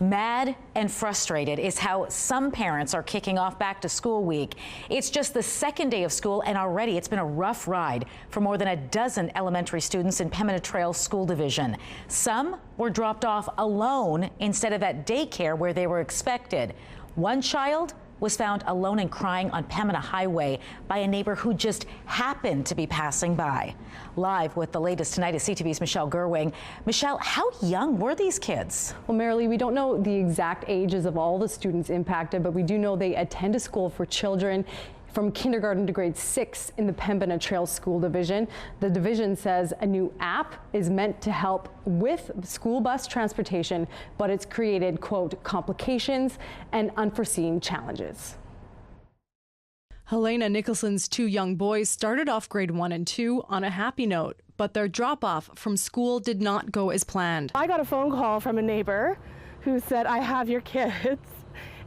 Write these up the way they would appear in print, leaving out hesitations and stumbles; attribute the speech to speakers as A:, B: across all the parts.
A: Mad and frustrated is how some parents are kicking off back to school week. It's just the second day of school, and already it's been a rough ride for more than a dozen elementary students in Pembina Trails School Division. Some were dropped off alone instead of at daycare where they were expected. One child was found alone and crying on Pembina Highway by a neighbor who just happened to be passing by. Live with the latest tonight is CTV's Michelle Gerwing. Michelle, how young were these kids?
B: Well, Marilee, we don't know the exact ages of all the students impacted, but we do know they attend a school for children from kindergarten to grade 6 in the Pembina Trails School Division. The division says a new app is meant to help with school bus transportation, but it's created, quote, complications and unforeseen challenges. Helena Nicholson's two young boys started off grade 1 and 2 on a happy note, but their drop-off from school did not go as planned.
C: I got a phone call from a neighbor who said, "I have your kids."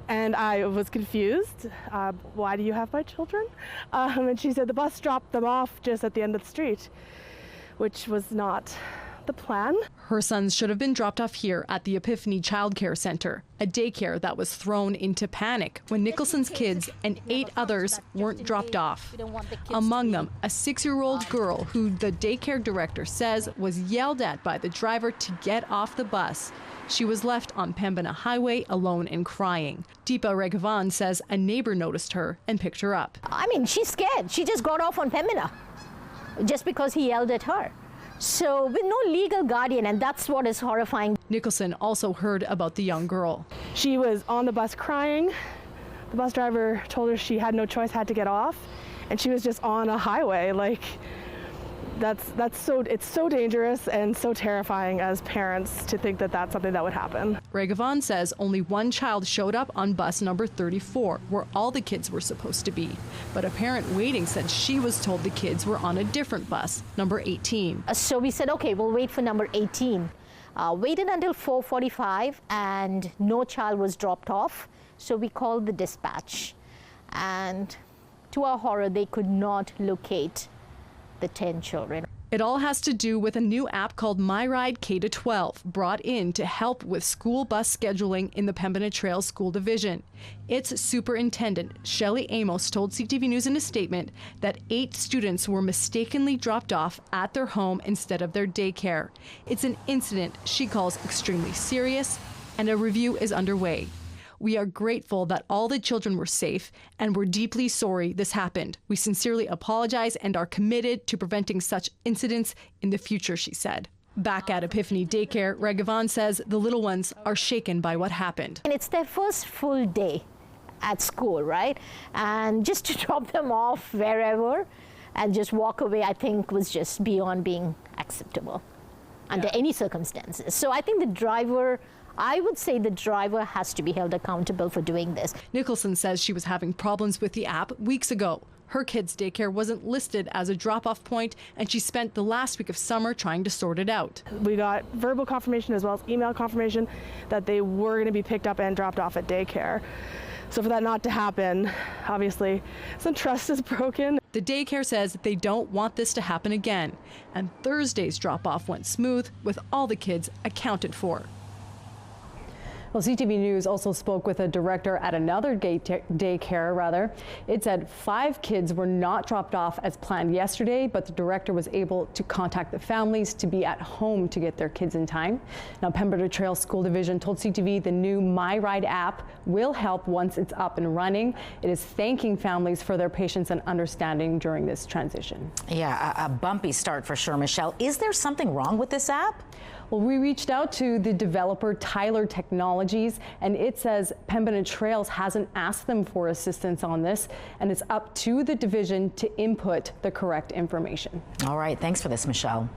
C: And I was confused. Why do you have my children? And she said the bus dropped them off just at the end of the street, which was not the plan.
B: Her sons should have been dropped off here at the Epiphany Child Care Center, a daycare that was thrown into panic when Nicholson's kids and 8 others weren't dropped off. Among them, a 6-year-old girl who the daycare director says was yelled at by the driver to get off the bus. She was left on Pembina Highway alone and crying. Deepa Raghavan says a neighbor noticed her and picked her up.
D: I mean, she's scared. She just got off on Pembina just because he yelled at her. So with no legal guardian, and that's what is horrifying.
B: Nicholson also heard about the young girl.
C: She was on the bus crying. The bus driver told her she had no choice, had to get off, and she was just on a highway. Like, it's so dangerous and so terrifying as parents to think that that's something that would happen.
B: Raghavan says only one child showed up on bus number 34, where all the kids were supposed to be. But a parent waiting said she was told the kids were on a different bus, number 18.
D: So we said, okay, we'll wait for number 18. Waited until 4:45 and no child was dropped off. So we called the dispatch, and to our horror, they could not locate the 10 children.
B: It all has to do with a new app called MyRide K-12, brought in to help with school bus scheduling in the Pembina Trails School Division. Its superintendent, Shelley Amos, told CTV News in a statement that 8 students were mistakenly dropped off at their home instead of their daycare. It's an incident she calls extremely serious, and a review is underway. We are grateful that all the children were safe, and we're deeply sorry this happened. We sincerely apologize and are committed to preventing such incidents in the future, she said. Back at Epiphany Daycare, Raghavan says the little ones are shaken by what happened.
D: And it's their first full day at school, right? And just to drop them off wherever and just walk away, I think was just beyond being acceptable under any circumstances. So I think I would say the driver has to be held accountable for doing this.
B: Nicholson says she was having problems with the app weeks ago. Her kids' daycare wasn't listed as a drop-off point, and she spent the last week of summer trying to sort it out.
C: We got verbal confirmation as well as email confirmation that they were going to be picked up and dropped off at daycare. So for that not to happen, obviously, some trust is broken.
B: The daycare says they don't want this to happen again, and Thursday's drop-off went smooth with all the kids accounted for. Well, CTV News also spoke with a director at another daycare. It said 5 kids were not dropped off as planned yesterday, but the director was able to contact the families to be at home to get their kids in time. Now, Pembina Trails School Division told CTV the new MyRide app will help once it's up and running. It is thanking families for their patience and understanding during this transition.
A: Yeah, a bumpy start for sure, Michelle. Is there something wrong with this app?
B: Well, we reached out to the developer Tyler Technologies, and it says Pembina Trails hasn't asked them for assistance on this, and it's up to the division to input the correct information.
A: All right, thanks for this, Michelle.